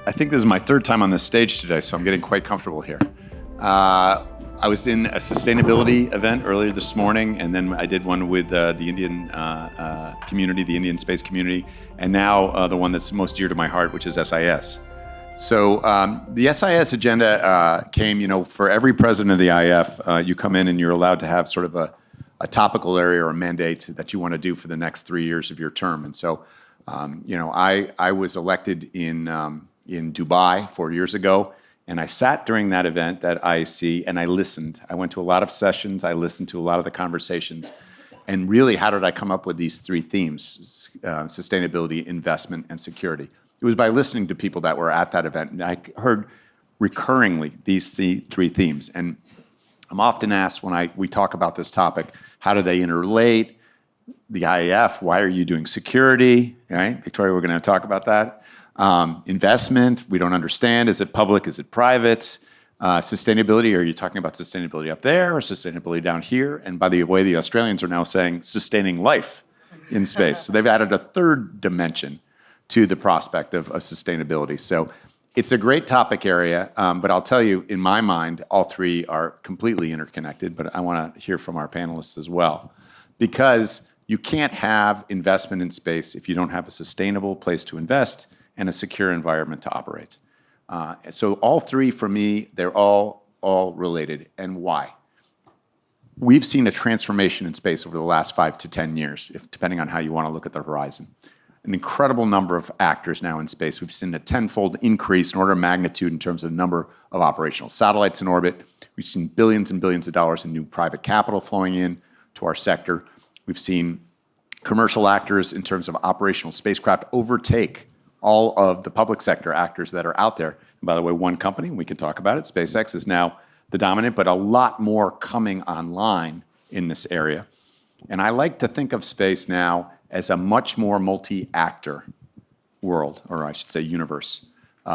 I think this is my third time on this stage today, so I'm getting quite comfortable here. I was in a sustainability event earlier this morning, and then I did one with the Indian community, the Indian space community, and now the one that's most dear to my heart, which is SIS. So the SIS agenda came, for every president of the IAF, you come in and you're allowed to have sort of a topical area or a mandate that you want to do for the next 3 years of your term. And so, I was elected in Dubai 4 years ago, and I sat during that event, that IAC, and I listened. I went to a lot of sessions, I listened to a lot of the conversations, and really, how did I come up with these 3 themes, sustainability, investment, and security? It was by listening to people that were at that event, and I heard recurringly these 3 themes. And I'm often asked when we talk about this topic, how do they interrelate? The IAF, why are you doing security, right? Victoria, we're going to talk about that. Investment, we don't understand. Is it public? Is it private? Sustainability, are you talking about sustainability up there or sustainability down here? And by the way, the Australians are now saying sustaining life in space. So they've added a third dimension to the prospect of sustainability. So it's a great topic area, but I'll tell you, in my mind, all 3 are completely interconnected, but I want to hear from our panelists as well. Because you can't have investment in space if you don't have a sustainable place to invest and a secure environment to operate. So all 3, for me, they're all related. And why? We've seen a transformation in space over the last 5 to 10 years, depending on how you want to look at the horizon. An incredible number of actors now in space. We've seen a 10-fold increase in order of magnitude in terms of the number of operational satellites in orbit. We've seen billions and billions of dollars in new private capital flowing in to our sector. We've seen commercial actors in terms of operational spacecraft overtake all of the public sector actors that are out there. And by the way, one company, and we can talk about it, SpaceX, is now the dominant, but a lot more coming online in this area. And I like to think of space now as a much more multi-actor world, or I should say universe.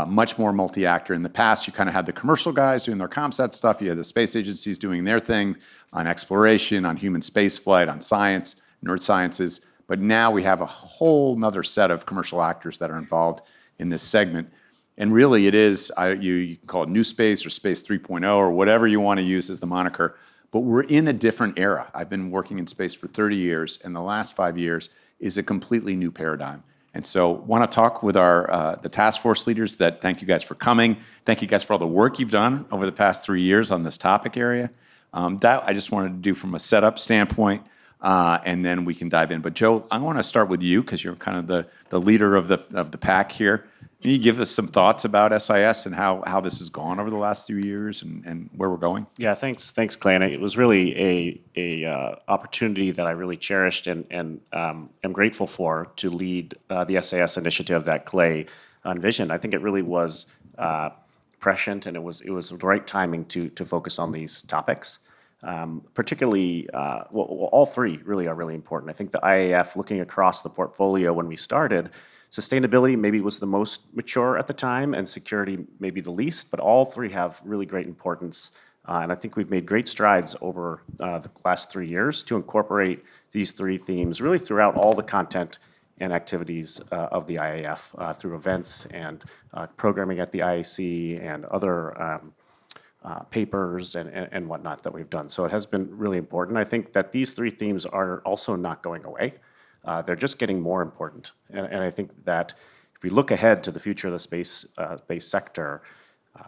Much more multi-actor. In the past, you kind of had the commercial guys doing their ComSat stuff. You had the space agencies doing their thing on exploration, on human spaceflight, on science, nerd sciences. But now we have a whole nother set of commercial actors that are involved in this segment. And really it is, you can call it new space or space 3.0 or whatever you want to use as the moniker. But we're in a different era. I've been working in space for 30 years, and the last 5 years is a completely new paradigm. And so want to talk with the task force leaders that thank you guys for coming. Thank you guys for all the work you've done over the past 3 years on this topic area. That I just wanted to do from a setup standpoint, and then we can dive in. But Joe, I want to start with you because you're kind of the leader of the pack here. Can you give us some thoughts about SIS and how this has gone over the last few years and where we're going? Yeah, thanks, Clay. And it was really a opportunity that I really cherished and am grateful for to lead the SIS initiative that Clay envisioned. I think it really was prescient, and it was the right timing to focus on these topics. Particularly, all 3 really are really important. I think the IAF, looking across the portfolio when we started, sustainability maybe was the most mature at the time, and security maybe the least, but all 3 have really great importance. And I think we've made great strides over the last 3 years to incorporate these 3 themes really throughout all the content and activities of the IAF through events and programming at the IAC and other papers and whatnot that we've done. So it has been really important. I think that these 3 themes are also not going away. They're just getting more important. And I think that if we look ahead to the future of the space sector,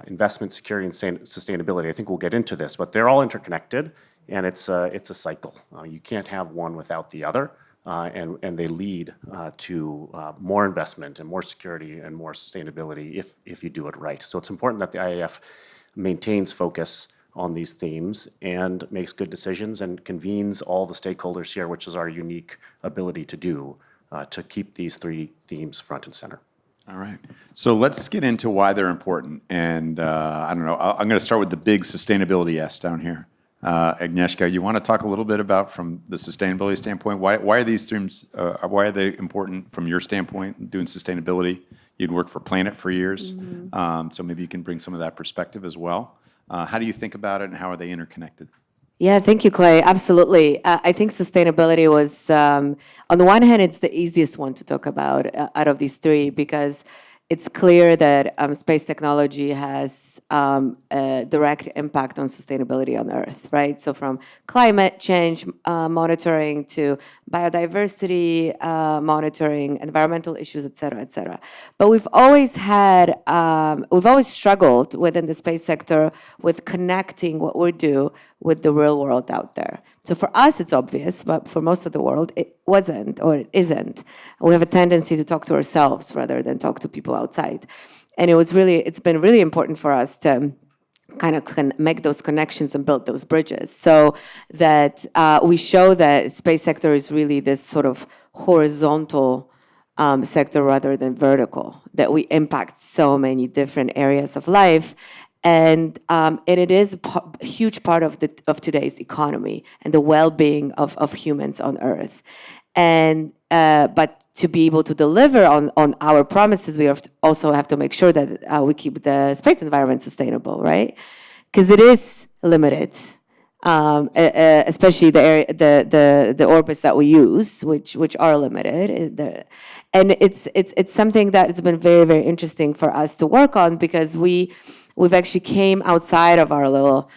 investment, security, and sustainability, I think we'll get into this, but they're all interconnected, and it's a cycle. You can't have one without the other, and they lead to more investment and more security and more sustainability if you do it right. So it's important that the IAF maintains focus on these themes and makes good decisions and convenes all the stakeholders here, which is our unique ability to do, to keep these 3 themes front and center. All right. So let's get into why they're important. And I don't know, I'm going to start with the big sustainability S down here. Agnieszka, you want to talk a little bit about, from the sustainability standpoint, why are these themes, why are they important from your standpoint, doing sustainability? You'd worked for Planet for years, so maybe you can bring some of that perspective as well. How do you think about it, and how are they interconnected? Yeah, thank you, Clay. Absolutely. I think sustainability was, on the one hand, it's the easiest one to talk about out of these three, because it's clear that space technology has a direct impact on sustainability on Earth, right? So from climate change monitoring to biodiversity monitoring, environmental issues, et cetera, et cetera. But we've always struggled within the space sector with connecting what we do with the real world out there. So for us, it's obvious, but for most of the world, it wasn't, or it isn't. We have a tendency to talk to ourselves rather than talk to people outside. And it's been really important for us to kind of make those connections and build those bridges, so that we show that space sector is really this sort of horizontal sector rather than vertical, that we impact so many different areas of life. And it is a huge part of today's economy and the well-being of humans on Earth. And but to be able to deliver on our promises, we also have to make sure that we keep the space environment sustainable, right? Because it is limited, especially the orbits that we use, which are limited. And it's something that has been very, very interesting for us to work on, because we've actually came outside of our little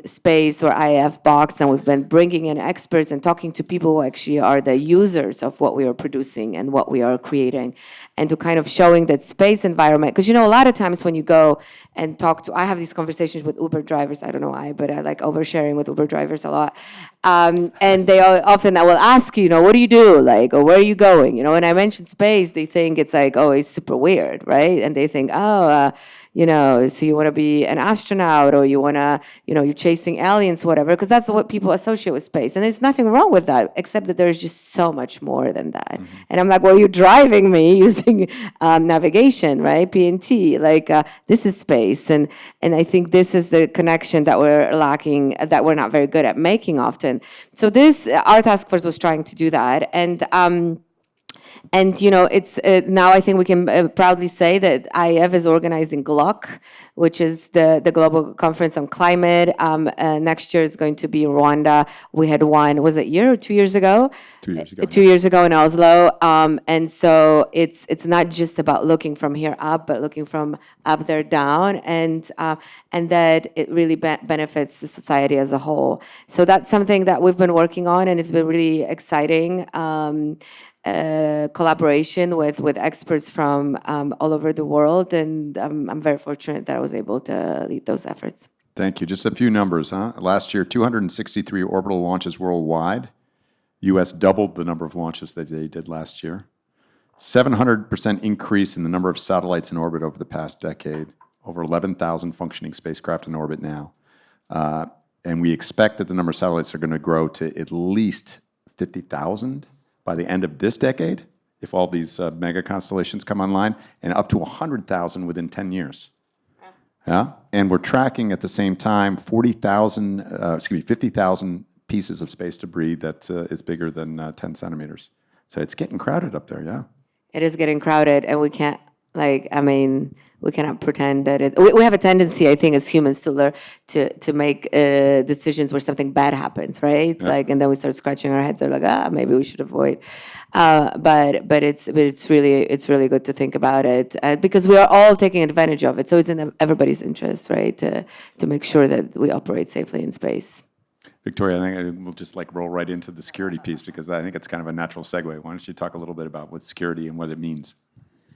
space or IAF box, and we've been bringing in experts and talking to people who actually are the users of what we are producing and what we are creating, and to kind of showing that space environment. Because, a lot of times when you go and I have these conversations with Uber drivers, I don't know why, but I like oversharing with Uber drivers a lot. And they often, I will ask you, what do you do? Like, or where are you going? When I mention space, they think it's like, oh, it's super weird, right? And they think, oh, so you want to be an astronaut, or you want to, you're chasing aliens, whatever, because that's what people associate with space. And there's nothing wrong with that, except that there's just so much more than that. Mm-hmm. And I'm like, well, you're driving me using navigation, right? PNT, like this is space. And I think this is the connection that we're lacking, that we're not very good at making often. So our task force was trying to do that. And it's now I think we can proudly say that IAF is organizing GLOC, which is the Global Conference on Climate. Next year is going to be in Rwanda. We had one, was it a year or 2 years ago? 2 years ago. 2 years ago in Oslo. And so it's not just about looking from here up, but looking from up there down, and that it really benefits the society as a whole. So that's something that we've been working on, and it's been really exciting. Collaboration with experts from all over the world, and I'm very fortunate that I was able to lead those efforts. Thank you. Just a few numbers, huh? Last year, 263 orbital launches worldwide. U.S. doubled the number of launches that they did last year. 700% increase in the number of satellites in orbit over the past decade. Over 11,000 functioning spacecraft in orbit now. And we expect that the number of satellites are going to grow to at least 50,000 by the end of this decade, if all these mega constellations come online, and up to 100,000 within 10 years. Yeah, and we're tracking at the same time 50,000 pieces of space debris that is bigger than 10 centimeters. So it's getting crowded up there, yeah. It is getting crowded, and we can't, we cannot pretend that we have a tendency, I think, as humans to make decisions where something bad happens, right? Yeah. And then we start scratching our heads. They're like, maybe we should avoid. But it's really good to think about it, because we are all taking advantage of it. So it's in everybody's interest, right, to make sure that we operate safely in space. Victoria, I think we'll just roll right into the security piece, because I think it's kind of a natural segue. Why don't you talk a little bit about what security and what it means?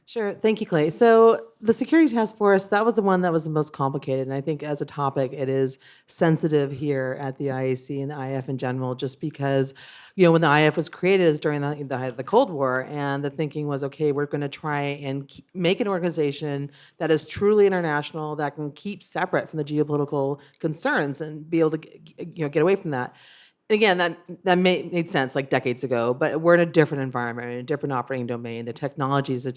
Sure. Thank you, Clay. So the Security Task Force, that was the one that was the most complicated. And I think as a topic, it is sensitive here at the IAC and the IAF in general, just because, when the IAF was created, it was during the Cold War, and the thinking was, okay, we're going to try and make an organization that is truly international, that can keep separate from the geopolitical concerns and be able to get away from that. again, that made sense like decades ago, but we're in a different environment, in a different operating domain. The technologies has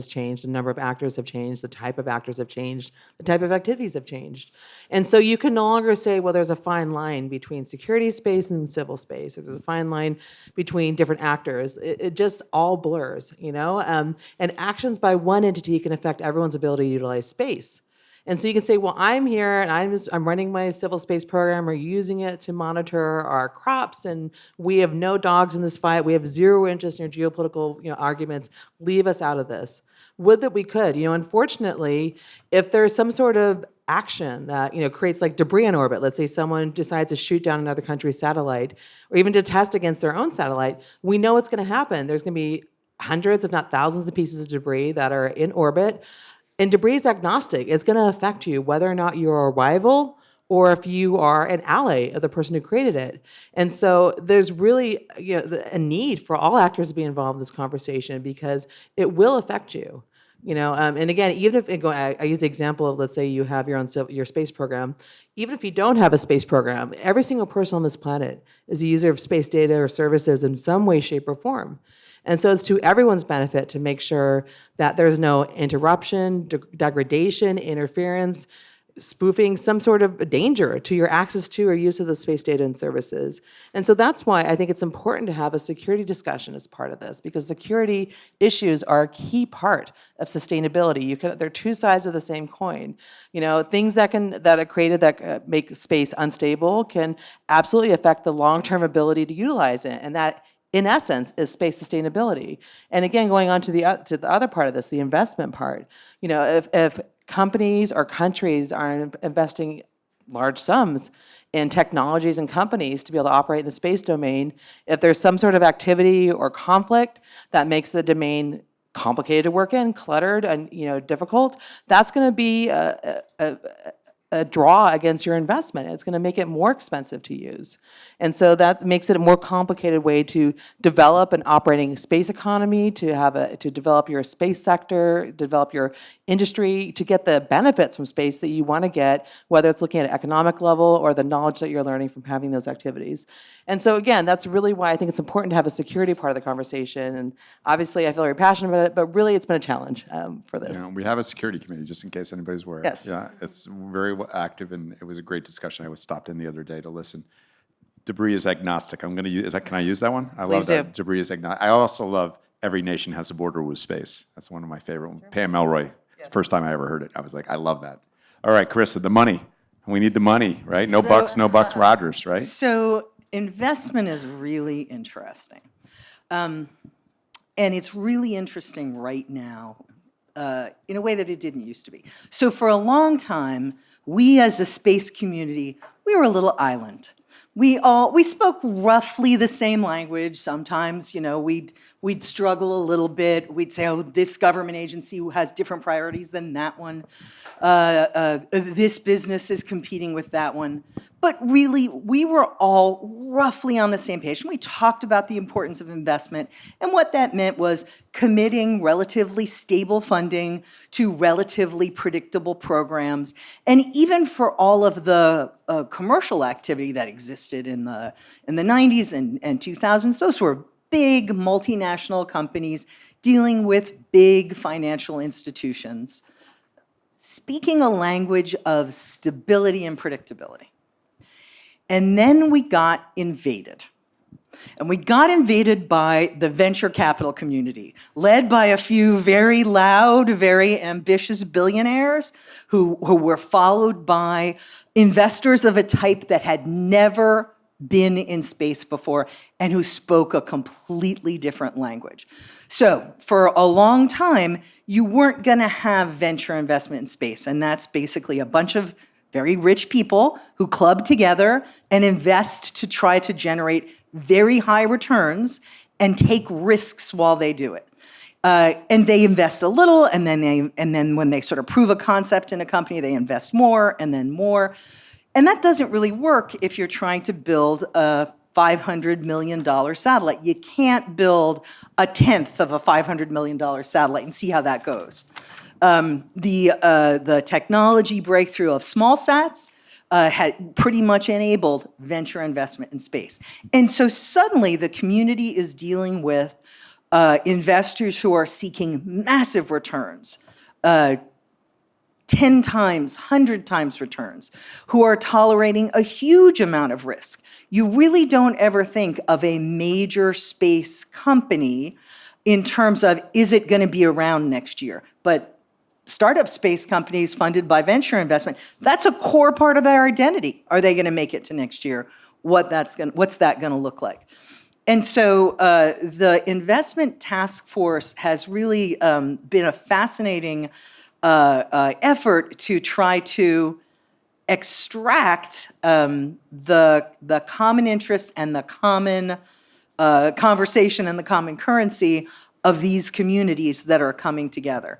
changed, the number of actors have changed, the type of actors have changed, the type of activities have changed. And so you can no longer say, well, there's a fine line between security space and civil space. There's a fine line between different actors. It just all blurs, you know? And actions by one entity can affect everyone's ability to utilize space. And so you can say, well, I'm here and I'm running my civil space program or using it to monitor our crops, and we have no dogs in this fight. We have zero interest in your geopolitical, arguments. Leave us out of this. Would that we could. Unfortunately, if there's some sort of action that creates like debris in orbit, let's say someone decides to shoot down another country's satellite, or even to test against their own satellite, we know what's going to happen. There's going to be hundreds, if not thousands, of pieces of debris that are in orbit. And debris is agnostic. It's going to affect you whether or not you're a rival or if you are an ally of the person who created it. And so there's really a need for all actors to be involved in this conversation because it will affect you. And again, even if I use the example of, let's say you have your space program. Even if you don't have a space program, every single person on this planet is a user of space data or services in some way, shape, or form. And so it's to everyone's benefit to make sure that there's no interruption, degradation, interference, spoofing, some sort of danger to your access to or use of the space data and services. And so that's why I think it's important to have a security discussion as part of this, because security issues are a key part of sustainability. They're two sides of the same coin. Things that are created that make space unstable can absolutely affect the long-term ability to utilize it, and that, in essence, is space sustainability. And again, going on to the other part of this, the investment part. If companies or countries are investing large sums in technologies and companies to be able to operate in the space domain, if there's some sort of activity or conflict that makes the domain complicated to work in, cluttered, and difficult, that's going to be a draw against your investment. It's going to make it more expensive to use. And so that makes it a more complicated way to develop an operating space economy, to develop your space sector, develop your industry, to get the benefits from space that you want to get, whether it's looking at an economic level or the knowledge that you're learning from having those activities. And so again, that's really why I think it's important to have a security part of the conversation. And obviously I feel very passionate about it, but really it's been a challenge for this. We have a security committee, just in case anybody's worried. Yes. Yeah, it's very active, and it was a great discussion. I was stopped in the other day to listen. Debris is agnostic. I'm going to use. Can I use that one? I Please love that. do. Debris is agnostic. I also love every nation has a border with space. That's one of my favorite ones. Pam Melroy. First time I ever heard it, I was like, I love that. All right, Carissa, the money. We need the money, right? No bucks Rogers, right? So investment is really interesting. And it's really interesting right now in a way that it didn't used to be. So for a long time, we as a space community, we were a little island. We spoke roughly the same language. Sometimes, we'd struggle a little bit. We'd say, oh, this government agency has different priorities than that one. This business is competing with that one. But really, we were all roughly on the same page. And we talked about the importance of investment. And what that meant was committing relatively stable funding to relatively predictable programs. And even for all of the commercial activity that existed in the 90s and 2000s, those were big multinational companies dealing with big financial institutions, speaking a language of stability and predictability. And then we got invaded. And we got invaded by the venture capital community, led by a few very loud, very ambitious billionaires who were followed by investors of a type that had never been in space before and who spoke a completely different language. So for a long time, you weren't going to have venture investment in space. And that's basically a bunch of very rich people who club together and invest to try to generate very high returns and take risks while they do it. And they invest a little, and then when they sort of prove a concept in a company, they invest more and then more. And that doesn't really work if you're trying to build a $500 million satellite. You can't build a tenth of a $500 million satellite and see how that goes. The technology breakthrough of small sats had pretty much enabled venture investment in space. And so suddenly the community is dealing with investors who are seeking massive returns, 10 times, 100 times returns, who are tolerating a huge amount of risk. You really don't ever think of a major space company in terms of, is it going to be around next year? But startup space companies funded by venture investment, that's a core part of their identity. Are they going to make it to next year? What's that going to look like? And so the investment task force has really been a fascinating effort to try to extract the common interests and the common conversation and the common currency of these communities that are coming together.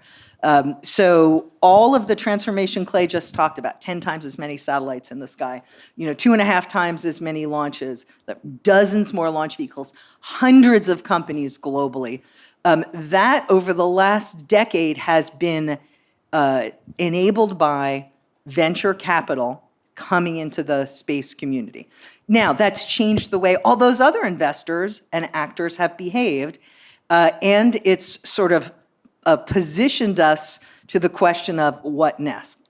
So all of the transformation Clay just talked about, 10 times as many satellites in the sky, 2.5 times as many launches, dozens more launch vehicles, hundreds of companies globally. That over the last decade has been enabled by venture capital coming into the space community. Now, that's changed the way all those other investors and actors have behaved, and it's sort of positioned us to the question of what next.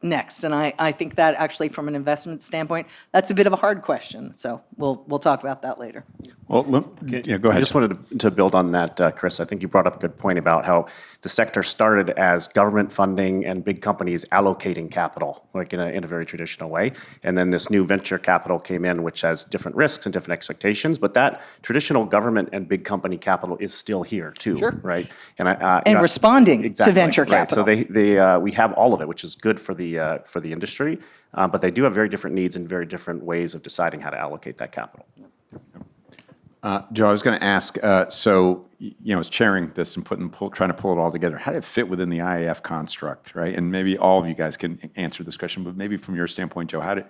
And I think that actually, from an investment standpoint, that's a bit of a hard question. So we'll talk about that later. Well, yeah, go ahead. I just wanted to build on that, Chris. I think you brought up a good point about how the sector started as government funding and big companies allocating capital, like in a very traditional way. And then this new venture capital came in, which has different risks and different expectations. But that traditional government and big company capital is still here too, Sure. right? And responding exactly, to venture right. capital. So we have all of it, which is good for the industry. But they do have very different needs and very different ways of deciding how to allocate that capital. Joe, I was going to ask, as chairing this and trying to pull it all together, how did it fit within the IAF construct, right? And maybe all of you guys can answer this question, but maybe from your standpoint, Joe,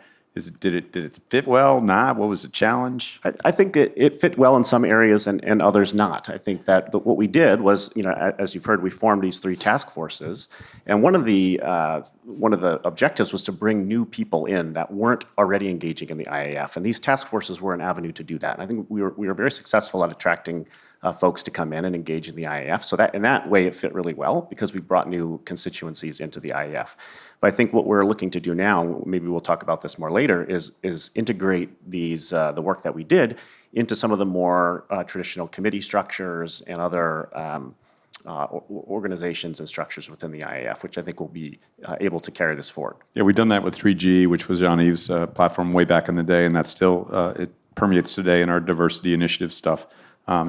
did it fit well, not? What was the challenge? I think it fit well in some areas and others not. I think that what we did was, as you've heard, we formed these 3 task forces, and one of the objectives was to bring new people in that weren't already engaging in the IAF, and these task forces were an avenue to do that. And I think we were very successful at attracting folks to come in and engage in the IAF. So that in that way, it fit really well because we brought new constituencies into the IAF. But I think what we're looking to do now, maybe we'll talk about this more later, is integrate these the work that we did into some of the more traditional committee structures and other organizations and structures within the IAF, which I think will be able to carry this forward. Yeah, we've done that with 3G, which was Jean-Yves' platform way back in the day, and that's still, it permeates today in our diversity initiative stuff.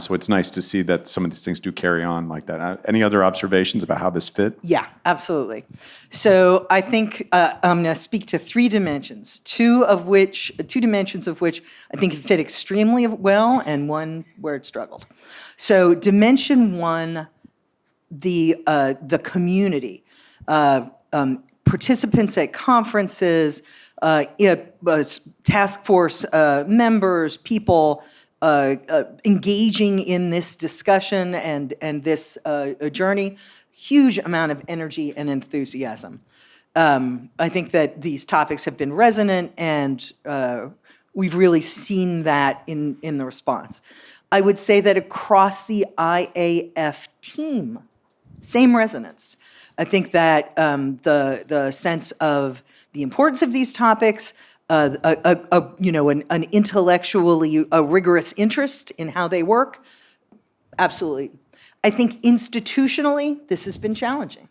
So it's nice to see that some of these things do carry on like that. Any other observations about how this fit? Yeah, absolutely. So I think I'm going to speak to 3 dimensions, two dimensions of which I think fit extremely well, and one where it struggled. So dimension 1, the community, participants at conferences, task force members, people engaging in this discussion and this journey, huge amount of energy and enthusiasm. I think that these topics have been resonant, and we've really seen that in the response. I would say that across the IAF team, same resonance. I think that the sense of the importance of these topics, an intellectually rigorous interest in how they work, absolutely. I think institutionally, this has been challenging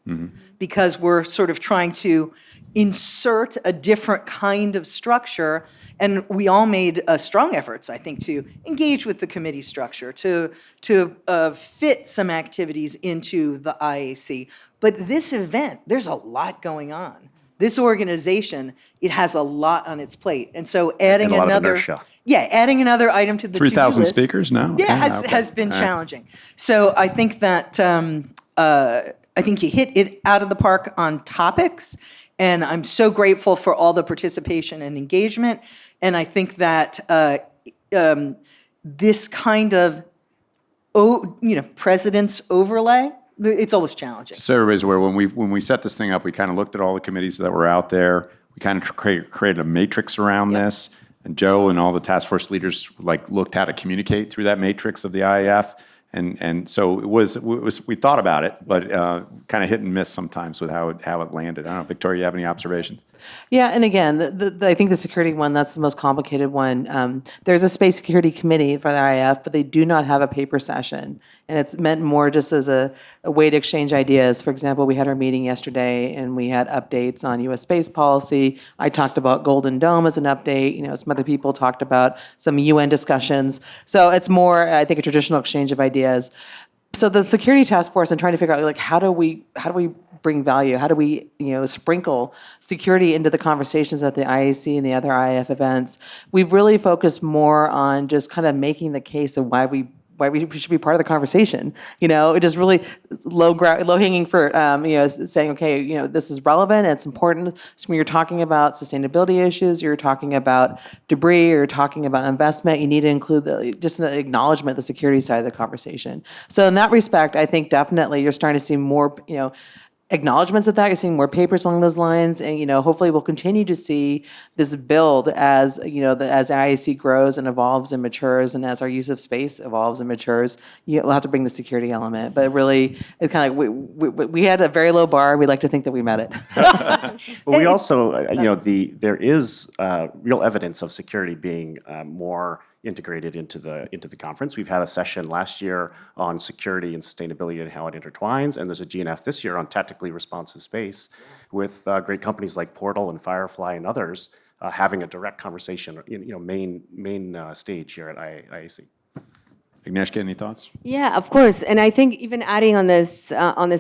because we're sort of trying to insert a different kind of structure, and we all made strong efforts, I think, to engage with the committee structure, to fit some activities into the IAC. But this event, there's a lot going on. This organization, it has a lot on its plate, and so adding and a lot of another, inertia. adding another item to the 3,000 list, speakers now? Yeah, Okay. has been All right. challenging. So I think that I think you hit it out of the park on topics, and I'm so grateful for all the participation and engagement. And I think that this kind of president's overlay, it's always challenging. So everybody's aware, when we set this thing up, we kind of looked at all the committees that were out there. We kind of created a matrix around this, and Joe and all the task force leaders looked how to communicate through that matrix of the IAF. And so we thought about it, but kind of hit and miss sometimes with how it landed. I don't know, Victoria, you have any observations? Yeah, and again, I think the security one, that's the most complicated one. There's a space security committee for the IAF, but they do not have a paper session. And it's meant more just as a way to exchange ideas. For example, we had our meeting yesterday and we had updates on U.S. space policy. I talked about Golden Dome as an update. Some other people talked about some UN discussions. So it's more, I think, a traditional exchange of ideas. So the security task force and trying to figure out how do we bring value? How do we sprinkle security into the conversations at the IAC and the other IAF events? We've really focused more on just kind of making the case of why we should be part of the conversation. It is really low hanging fruit. Saying, okay, this is relevant, it's important. So when you're talking about sustainability issues, you're talking about debris, you're talking about investment, you need to include just an acknowledgement of the security side of the conversation. So in that respect, I think definitely you're starting to see more, acknowledgments of that. You're seeing more papers along those lines, and hopefully we'll continue to see this build as as IAC grows and evolves and matures, and as our use of space evolves and matures. We'll have to bring the security element, but really, it's kind of like we had a very low bar. We like to think that we met it. But we also, there is real evidence of security being more integrated into the conference. We've had a session last year on security and sustainability and how it intertwines, and there's a GNF this year on tactically responsive space with great companies like Portal and Firefly and others having a direct conversation, main stage here at IAC. Agnieszka, any thoughts? Yeah, of course. And I think even adding on this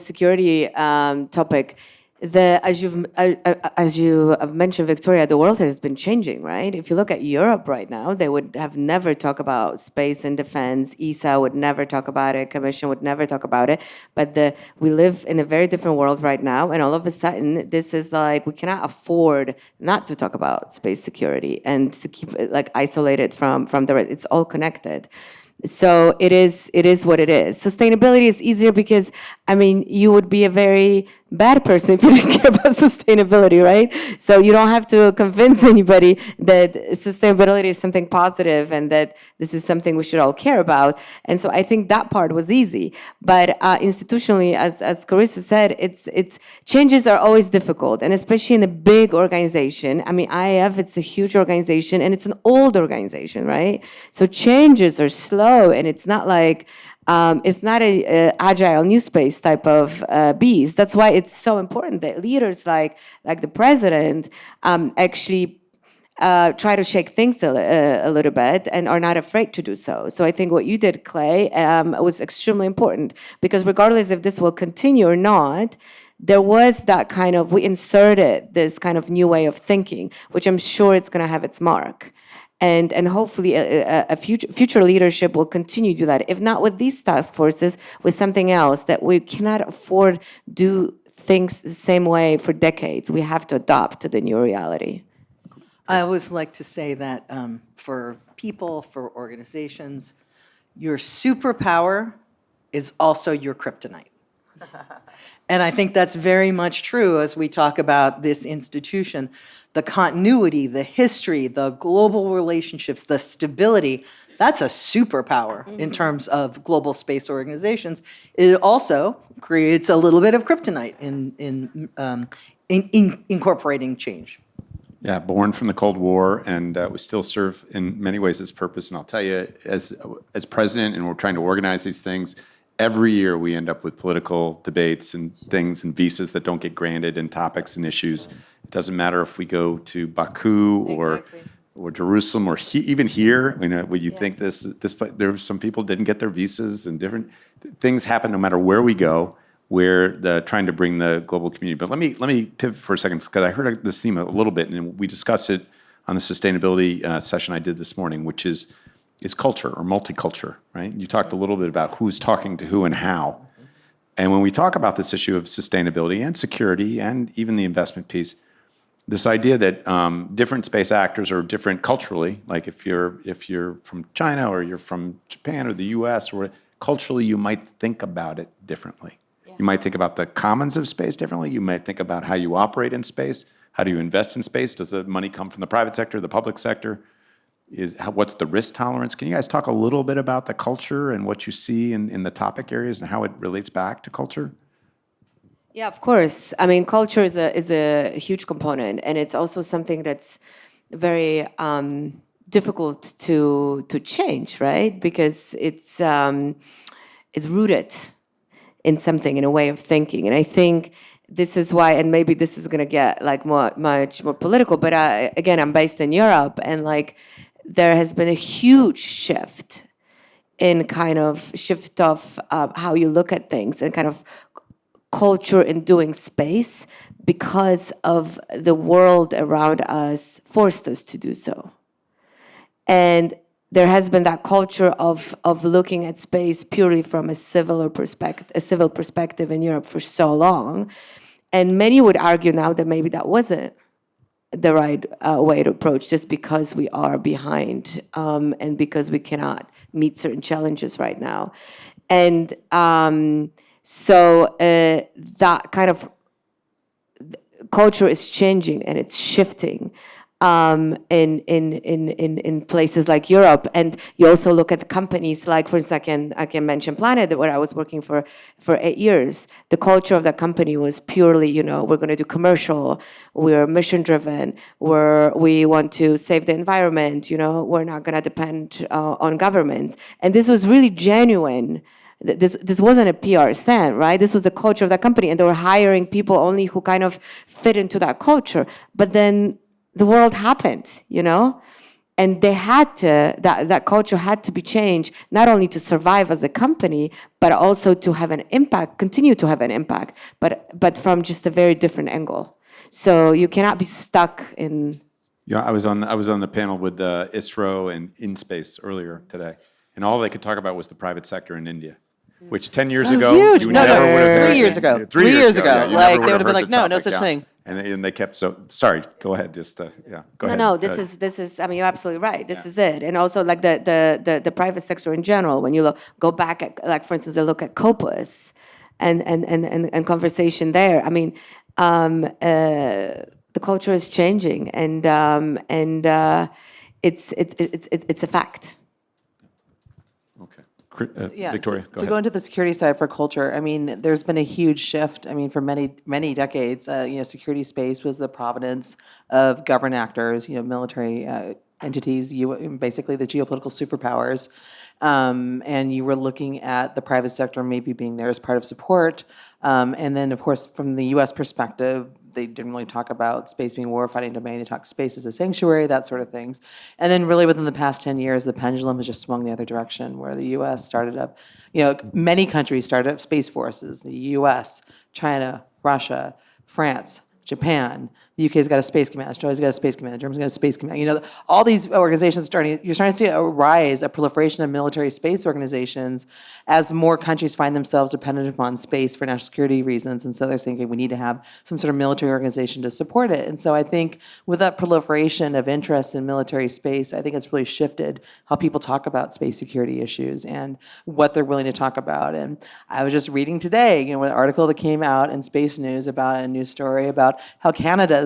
security topic, as you have mentioned, Victoria, the world has been changing, right? If you look at Europe right now, they would have never talked about space and defense. ESA would never talk about it. Commission would never talk about it. But we live in a very different world right now, and all of a sudden, this is we cannot afford not to talk about space security and to keep it isolated from the rest. It's all connected. So it is what it is. Sustainability is easier because, you would be a very bad person if you didn't care about sustainability, right? So you don't have to convince anybody that sustainability is something positive and that this is something we should all care about. And so I think that part was easy. But institutionally, as Carissa said, it's changes are always difficult, and especially in a big organization. IAF, it's a huge organization, and it's an old organization, right? So changes are slow, and it's not it's not a agile new space type of beast. That's why it's so important that leaders like the president actually try to shake things a little bit and are not afraid to do so. So I think what you did, Clay, was extremely important, because regardless if this will continue or not, there was that we inserted this kind of new way of thinking, which I'm sure it's going to have its mark. And hopefully a future leadership will continue to do that. If not with these task forces, with something else, that we cannot afford do things the same way for decades. We have to adapt to the new reality. I always like to say that for people, for organizations, your superpower is also your kryptonite. And I think that's very much true as we talk about this institution. The continuity, the history, the global relationships, the stability, that's a superpower in terms of global space organizations. It also creates a little bit of kryptonite in incorporating change. Yeah, born from the Cold War, and we still serve in many ways its purpose. And I'll tell you, as president, and we're trying to organize these things, every year we end up with political debates and things and visas that don't get granted and topics and issues. It doesn't matter if we go to Baku or Jerusalem or even here. When you think this, there were some people didn't get their visas, and different things happen no matter where we go. We're trying to bring the global community. But let me pivot for a second, because I heard this theme a little bit, and we discussed it on the sustainability session I did this morning, which is culture or multiculture, right? You talked a little bit about who's talking to who and how. And when we talk about this issue of sustainability and security and even the investment piece, this idea that different space actors are different culturally, like if you're from China or you're from Japan or the US, or culturally you might think about it differently. You might think about the commons of space differently. You might think about how you operate in space, How do you invest in space? Does the money come from the private sector, the public sector? What's the risk tolerance? Can you guys talk a little bit about the culture and what you see in the topic areas and how it relates back to culture? Yeah, of course. I mean, culture is a huge component, and it's also something that's very difficult to change, right? Because it's rooted in something, in a way of thinking, and I think this is why, and maybe this is going to get like much more political. But again, I'm based in Europe, and like there has been a huge shift in kind of shift of how you look at things and kind of culture in doing space because of the world around us forced us to do so. And there has been that culture of looking at space purely from a civil perspective in Europe for so long. And many would argue now that maybe that wasn't the right way to approach, just because we are behind and because we cannot meet certain challenges right now. And so that kind of culture is changing and it's shifting in places like Europe. And you also look at companies like, for instance, I can mention Planet, where I was working for 8 years. The culture of that company was purely, we're going to do commercial, we're mission driven, we want to save the environment, we're not going to depend on governments. And this was really genuine. This wasn't a PR stand, right? This was the culture of that company, and they were hiring people only who kind of fit into that culture. But then the world happened, and they had to, that culture had to be changed, not only to survive as a company, but also to have an impact, continue to have an impact, but from just a very different angle. So you cannot be stuck in. Yeah, I was on the panel with ISRO and InSpace earlier today, and all they could talk about was the private sector in India, which 10 years ago huge. you No, never would have. 3 years ago. 3 years ago, ago. yeah, you Like, never they would would have been heard like, the no topic, such yeah. thing. And they kept sorry. Go ahead. Just yeah. Go ahead. No, Go ahead. this is. I mean, you're absolutely right. This is it, and also like the private sector in general. When you go back at, like, for instance, I look at COPUS, and conversation there. I mean, the culture is changing, and it's a fact. Okay. Yeah, Victoria, so, go to ahead. go into the security side for culture, I mean, there's been a huge shift. I mean, for many decades, security space was the provenance of government actors, military entities, basically the geopolitical superpowers. And you were looking at the private sector maybe being there as part of support. And then, of course, from the U.S. perspective, they didn't really talk about space being a warfighting domain. They talked space as a sanctuary, that sort of things. And then really within the past 10 years, the pendulum has just swung the other direction, where the U.S. started up, many countries started up space forces, the U.S., China, Russia, France, Japan. The UK's got a space command, Australia's got a space command, Germany's got a space command. All these organizations you're starting to see a rise, a proliferation of military space organizations as more countries find themselves dependent upon space for national security reasons. And so they're saying, okay, we need to have some sort of military organization to support it. And so I think with that proliferation of interest in military space, I think it's really shifted how people talk about space security issues and what they're willing to talk about. And I was just reading today, an article that came out in Space News about a news story about how Canada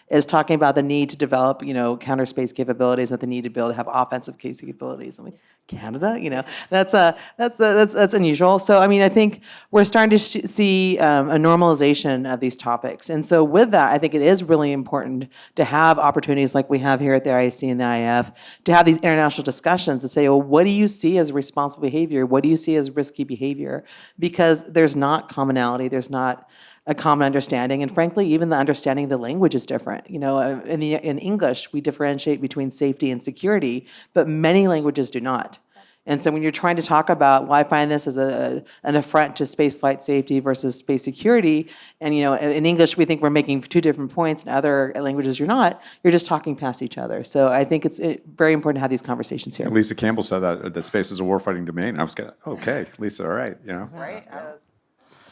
is talking about the need to develop, counter space capabilities, and the need to be able to have offensive capabilities. I'm like, Canada, that's unusual. So I mean, I think we're starting to see a normalization of these topics, and so with that, I think it is really important to have opportunities like we have here at the IAC and the IAF to have these international discussions to say, well, what do you see as responsible behavior? What do you see as risky behavior? Because there's not commonality. There's not a common understanding, and frankly, even the understanding of the language is different. In English, we differentiate between safety and security, but many languages do not. And so when you're trying to talk about, well, I find this as an affront to space flight safety versus space security, and in English we think we're making two different points, in other languages you're not, you're just talking past each other. So I think it's very important to have these conversations here. Lisa Campbell said that space is a warfighting domain. And I was going, okay, Lisa, all right, Right?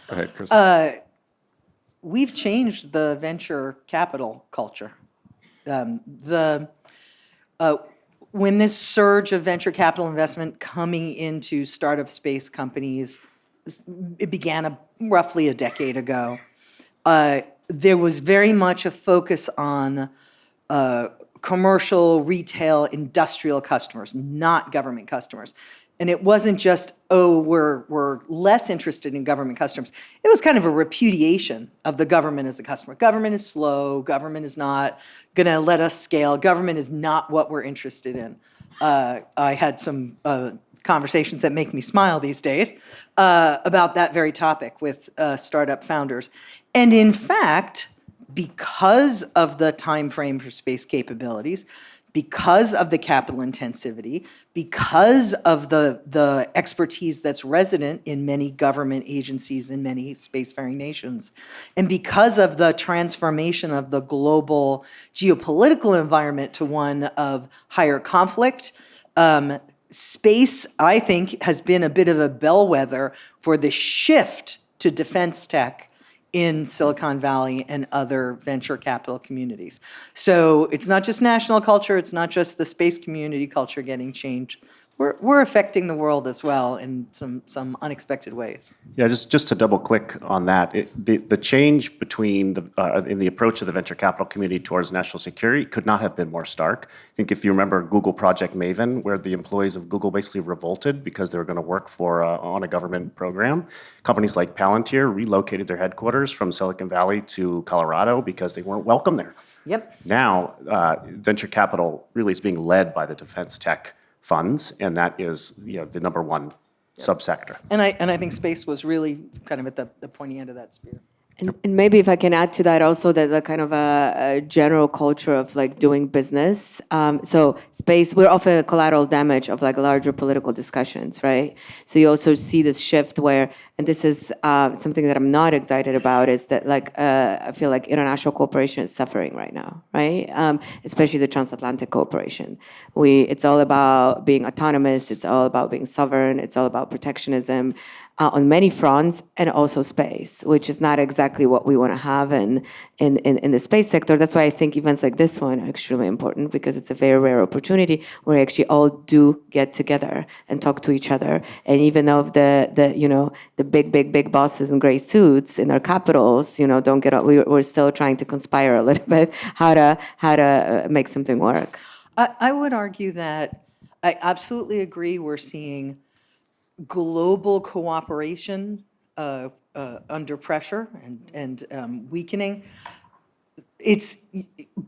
Go ahead, Chris. We've changed the venture capital culture. When this surge of venture capital investment coming into startup space companies, it began roughly a decade ago. there was very much a focus on commercial, retail, industrial customers, not government customers. And it wasn't just, oh, we're less interested in government customers. It was kind of a repudiation of the government as a customer. Government is slow. Government is not going to let us scale. Government is not what we're interested in. I had some conversations that make me smile these days about that very topic with startup founders. And in fact, because of the time frame for space capabilities, because of the capital intensivity, because of the expertise that's resident in many government agencies in many spacefaring nations, and because of the transformation of the global geopolitical environment to one of higher conflict, space, I think, has been a bit of a bellwether for the shift to defense tech in Silicon Valley and other venture capital communities. So it's not just national culture, it's not just the space community culture getting changed. We're affecting the world as well in some unexpected ways. Yeah, just to double click on that, the change between in the approach of the venture capital community towards national security could not have been more stark. I think if you remember Google Project Maven, where the employees of Google basically revolted because they were going to work for on a government program, companies like Palantir relocated their headquarters from Silicon Valley to Colorado because they weren't welcome there. Yep. Now, venture capital really is being led by the defense tech funds, and that is the number one subsector. And I think space was really kind of at the pointy end of that spear. And maybe if I can add to that also that the kind of a general culture of like doing business. So space, we're often a collateral damage of like larger political discussions, right? So you also see this shift where, and this is something that I'm not excited about, is that like I feel like international cooperation is suffering right now, right? Especially the transatlantic cooperation. It's all about being autonomous. It's all about being sovereign. It's all about protectionism. On many fronts, and also space, which is not exactly what we want to have in the space sector. That's why I think events like this one are extremely important, because it's a very rare opportunity where actually all do get together and talk to each other. And even though the big bosses in gray suits in our capitals, don't get up, we're still trying to conspire a little bit how to make something work. I would argue that I absolutely agree. We're seeing global cooperation under pressure and weakening.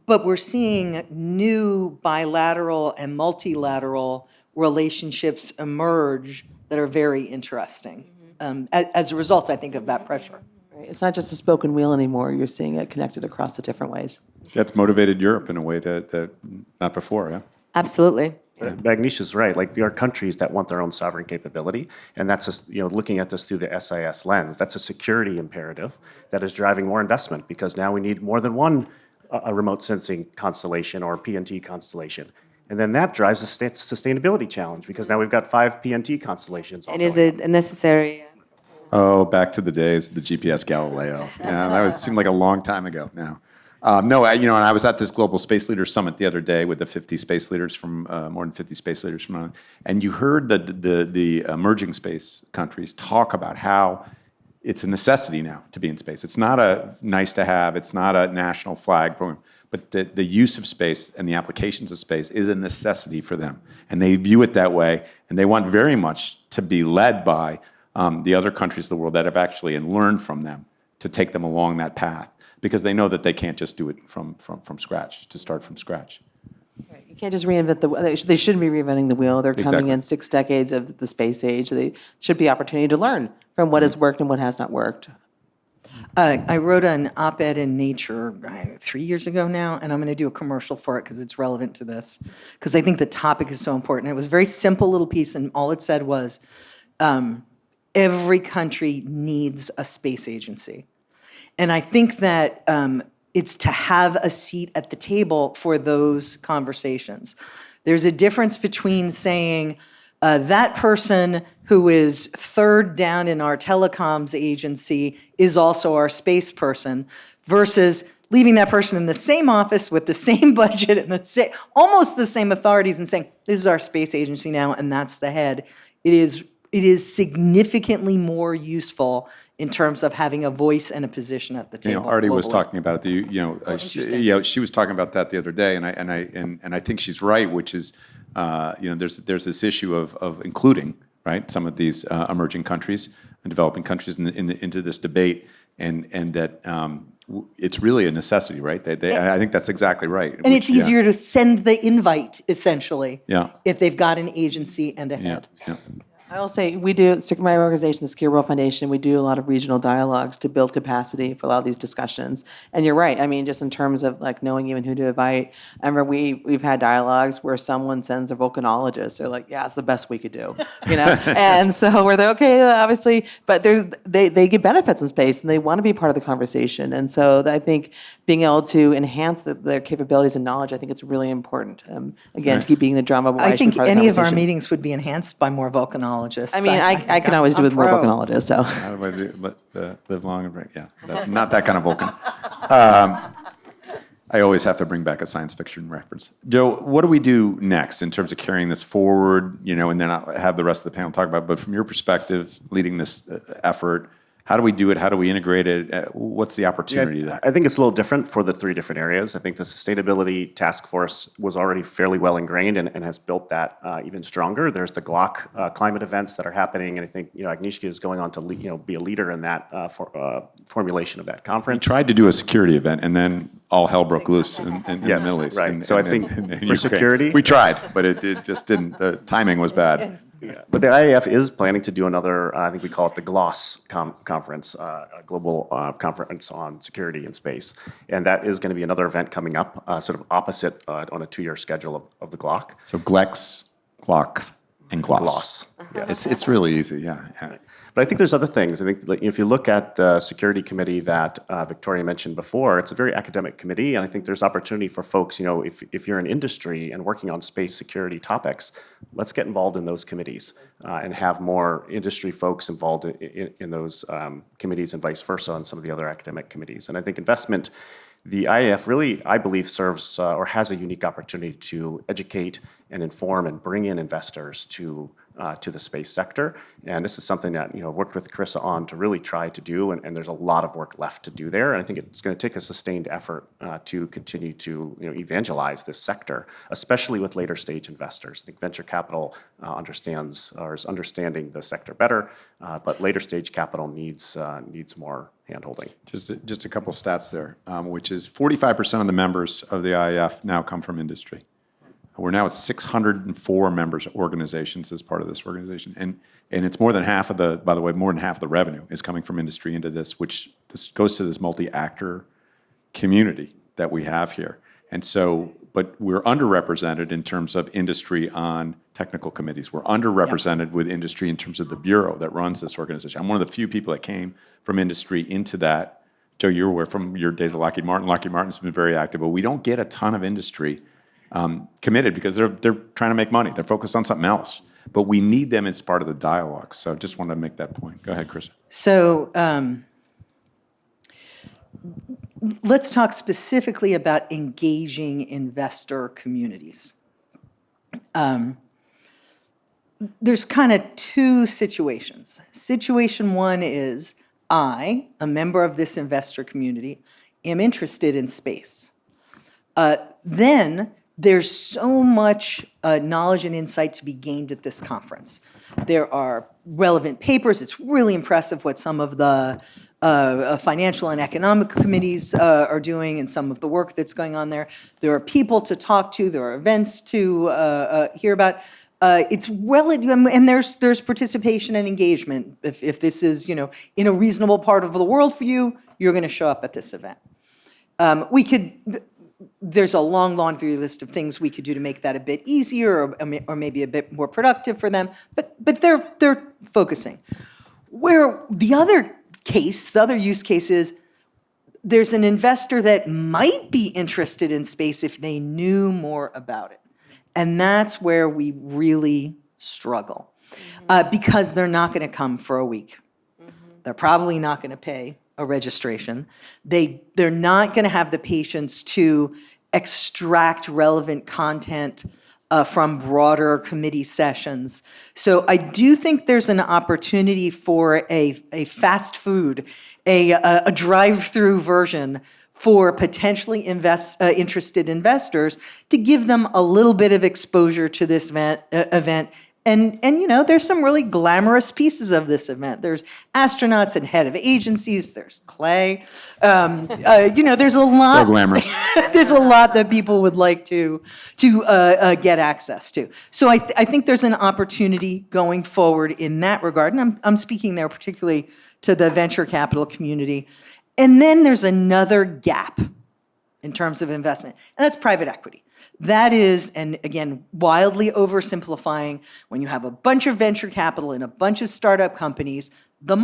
But we're seeing new bilateral and multilateral relationships emerge that are very interesting as a result, I think, of that pressure. Right. It's not just a spoken wheel anymore. You're seeing it connected across the different ways. That's motivated Europe in a way that not before, yeah? Absolutely. Magnisha's right. Like, there are countries that want their own sovereign capability, and that's just, looking at this through the SIS lens. That's a security imperative that is driving more investment, because now we need more than one a remote sensing constellation or PNT constellation. And then that drives a sustainability challenge, because now we've got 5 PNT constellations. And is it necessary? Oh, back to the days of the GPS Galileo. Yeah, that seemed like a long time ago now. No, and I was at this Global Space Leaders Summit the other day with the 50 space leaders from, more than 50 space leaders from, and you heard the emerging space countries talk about how it's a necessity now to be in space. It's not a nice to have, it's not a national flag program, but the use of space and the applications of space is a necessity for them. And they view it that way, and they want very much to be led by the other countries of the world that have actually and learned from them to take them along that path, because they know that they can't just do it from scratch, to start from scratch. Right. You can't just reinvent the wheel. They shouldn't be reinventing the wheel. They're coming Exactly. in 6 decades of the space age. They should be opportunity to learn from what has worked and what has not worked. I wrote an op-ed in Nature 3 years ago now, and I'm going to do a commercial for it because it's relevant to this, because I think the topic is so important. It was a very simple little piece, and all it said was, every country needs a space agency. And I think that it's to have a seat at the table for those conversations. There's a difference between saying that person who is third down in our telecoms agency is also our space person, versus leaving that person in the same office with the same budget and almost the same authorities and saying, this is our space agency now, and that's the head. It is it is significantly more useful in terms of having a voice and a position at the table. Artie was globally. talking about she was talking about that the other day, and I think she's right, which is, there's this issue of including, right, some of these emerging countries and developing countries into this debate, and that it's really a necessity, right? I think that's exactly right. And it's easier to send the invite, essentially, Yeah. if they've got an agency and a Yeah, head. yeah. I will say, we do, my organization, the Secure World Foundation, we do a lot of regional dialogues to build capacity for a lot of these discussions. And you're right, I mean, just in terms of like knowing even who to invite, I remember we've had dialogues where someone sends a volcanologist, they're like, yeah, it's the best we could do, And so we're like, okay, obviously, but they get benefits in space and they want to be part of the conversation. And so I think being able to enhance their capabilities and knowledge, I think it's really important. Again, to keep being the drama, but why I should be think part of the any of our conversation. meetings would be enhanced by more volcanologists. I mean, I think can always do I'm with more pro. volcanologists, so. How do I live long and break? Yeah, not that kind of Vulcan. I always have to bring back a science fiction reference. Joe, what do we do next in terms of carrying this forward, and then I'll have the rest of the panel talk about it, but from your perspective, leading this effort, how do we do it? How do we integrate it? What's the opportunity there? I think it's a little different for the three different areas. I think the sustainability task force was already fairly well ingrained and has built that even stronger. There's the GLOC climate events that are happening, and I think Agnieszka is going on to be a leader in that formulation of that conference. Tried to do a security event, and then all hell broke loose in the Middle East. Right. So I think for Ukraine. security, we tried, but it just didn't. The timing was bad. Yeah. But the IAF is planning to do another, I think we call it the GLOS conference, a global conference on security in space. And that is going to be another event coming up, sort of opposite on a 2-year schedule of the GLOC. So GLEX, GLOC, and GLOS. GLOS. Yes. It's really easy, yeah. But I think there's other things. I think if you look at the security committee that Victoria mentioned before, it's a very academic committee, and I think there's opportunity for folks, if you're in industry and working on space security topics, let's get involved in those committees and have more industry folks involved in those committees and vice versa on some of the other academic committees. And I think investment, the IAF really, I believe, serves or has a unique opportunity to educate and inform and bring in investors to the space sector. And this is something that, worked with Carissa on to really try to do, and there's a lot of work left to do there. And I think it's going to take a sustained effort to continue to, evangelize this sector, especially with later stage investors. I think venture capital understands or is understanding the sector better, but later stage capital needs more handholding. Just a couple stats there, which is 45% of the members of the IAF now come from industry. We're now at 604 members organizations as part of this organization. And it's more than half of the, by the way, more than half of the revenue is coming from industry into this, which this goes to this multi-actor community that we have here. And so, but we're underrepresented in terms of industry on technical committees. We're underrepresented with industry in terms of the bureau that runs this organization. I'm one of the few people that came from industry into that. Joe, you're aware from your days at Lockheed Martin. Lockheed Martin's been very active, but we don't get a ton of industry committed because they're trying to make money. They're focused on something else. But we need them as part of the dialogue. So just wanted to make that point. Go ahead, Chris. So let's talk specifically about engaging investor communities. There's kind of two situations. Situation one is I, a member of this investor community, am interested in space. Then there's so much knowledge and insight to be gained at this conference. There are relevant papers. It's really impressive what some of the financial and economic committees are doing and some of the work that's going on there. There are people to talk to. There are events to hear about. It's and there's participation and engagement. If this is, in a reasonable part of the world for you, you're going to show up at this event. There's a long laundry list of things we could do to make that a bit easier or maybe a bit more productive for them, but they're focusing. Where the other use case is there's an investor that might be interested in space if they knew more about it. And that's where we really struggle because they're not going to come for a week. They're probably not going to pay a registration. They're not going to have the patience to extract relevant content from broader committee sessions. So I do think there's an opportunity for a fast food, a drive-through version for potentially interested investors to give them a little bit of exposure to this event. And there's some really glamorous pieces of this event. There's astronauts and head of agencies. There's Clay. There's a lot. So glamorous. There's a lot that people would like to get access to. So I think there's an opportunity going forward in that regard. And I'm speaking there particularly to the venture capital community. And then there's another gap in terms of investment, and that's private equity. That is, and again, wildly oversimplifying, when you have a bunch of venture capital in a bunch of startup companies, the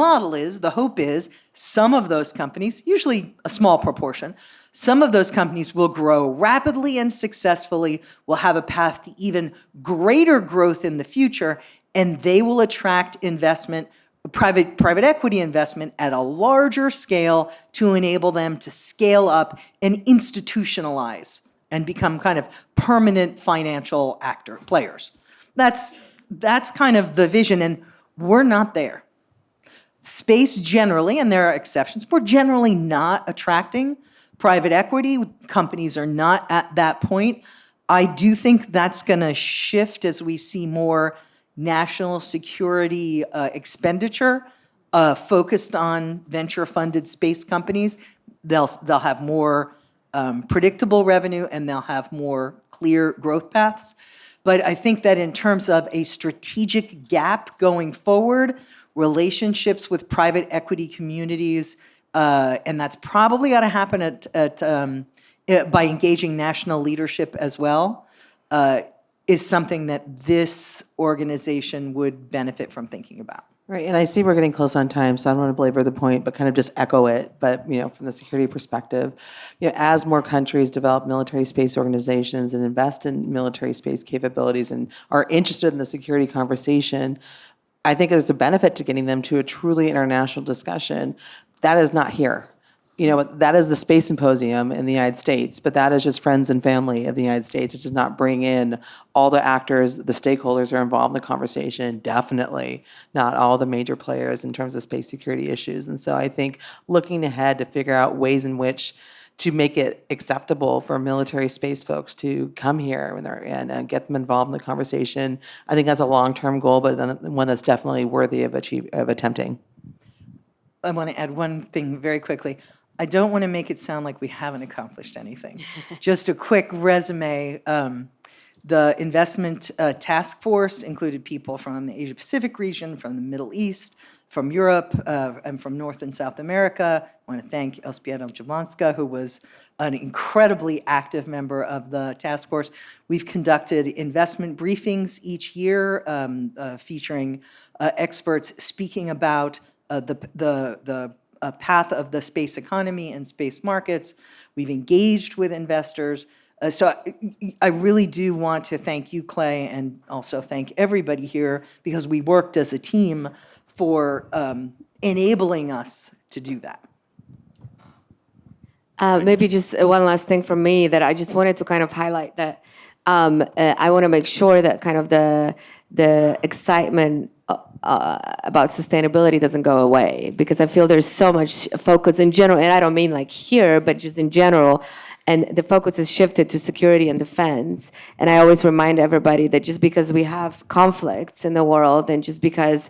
hope is, some of those companies, usually a small proportion, some of those companies will grow rapidly and successfully, will have a path to even greater growth in the future, and they will attract investment, private equity investment at a larger scale to enable them to scale up and institutionalize and become kind of permanent financial players. That's kind of the vision, and we're not there. Space generally, and there are exceptions, we're generally not attracting private equity. Companies are not at that point. I do think that's going to shift as we see more national security expenditure focused on venture-funded space companies. They'll have more predictable revenue, and they'll have more clear growth paths. But I think that in terms of a strategic gap going forward, relationships with private equity communities, and that's probably got to happen by engaging national leadership as well, is something that this organization would benefit from thinking about. Right, and I see we're getting close on time, so I don't want to belabor the point, but kind of just echo it. But from the security perspective, as more countries develop military space organizations and invest in military space capabilities and are interested in the security conversation, I think there's a benefit to getting them to a truly international discussion. That is not here. That is the Space Symposium in the United States, but that is just friends and family of the United States. It does not bring in all the actors, the stakeholders are involved in the conversation, definitely not all the major players in terms of space security issues. And so I think looking ahead to figure out ways in which to make it acceptable for military space folks to come here and get them involved in the conversation, I think that's a long-term goal, but then one that's definitely worthy of attempting. I want to add one thing very quickly. I don't want to make it sound like we haven't accomplished anything. Just a quick resume. The investment task force included people from the Asia-Pacific region, from the Middle East, from Europe, and from North and South America. I want to thank Elżbieta Jablonska, who was an incredibly active member of the task force. We've conducted investment briefings each year featuring experts speaking about the path of the space economy and space markets. We've engaged with investors. So I really do want to thank you, Clay, and also thank everybody here, because we worked as a team for enabling us to do that. Maybe just one last thing from me that I just wanted to kind of highlight that I want to make sure that kind of the excitement about sustainability doesn't go away, because I feel there's so much focus in general, and I don't mean like here, but just in general, and the focus is shifted to security and defense. And I always remind everybody that just because we have conflicts in the world, and just because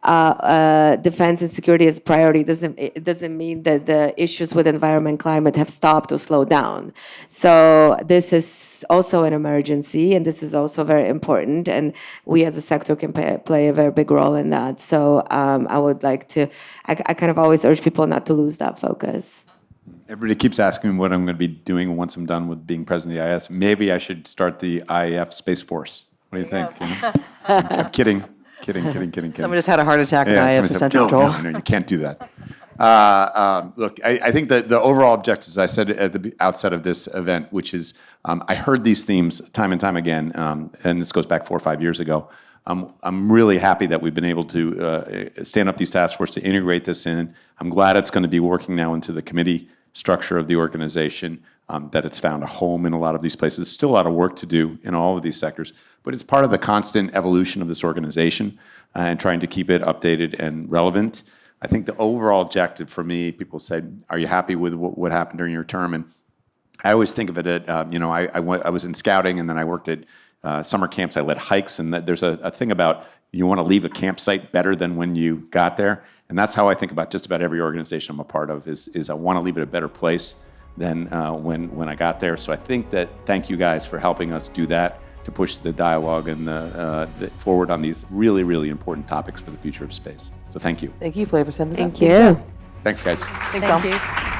defense and security is priority, it doesn't mean that the issues with environment, climate have stopped or slowed down. So this is also an emergency, and this is also very important, and we as a sector can play a very big role in that. So I would like to, I kind of always urge people not to lose that focus. Everybody keeps asking me what I'm going to be doing once I'm done with being president of the IAS. Maybe I should start the IAF Space Force. What do you think? I'm kidding. Someone just had a heart attack in IAF somebody said, Central Control. No, you can't do that. Look, I think that the overall objectives, I said at the outset of this event, which is I heard these themes time and time again, and this goes back 4 or 5 years ago. I'm really happy that we've been able to stand up these task forces to integrate this in. I'm glad it's going to be working now into the committee structure of the organization, that it's found a home in a lot of these places. Still a lot of work to do in all of these sectors, but it's part of the constant evolution of this organization and trying to keep it updated and relevant. I think the overall objective for me, people say, are you happy with what happened during your term? And I always think of it at, I was in scouting and then I worked at summer camps. I led hikes, and there's a thing about you want to leave a campsite better than when you got there. And that's how I think about just about every organization I'm a part of is I want to leave it a better place than when I got there. So I think that thank you guys for helping us do that, to push the dialogue and the forward on these really, really important topics for the future of space. So thank you. Thank you, Flavor. Send this Thank up. you. Thanks, guys. Thanks, Thank Al. you.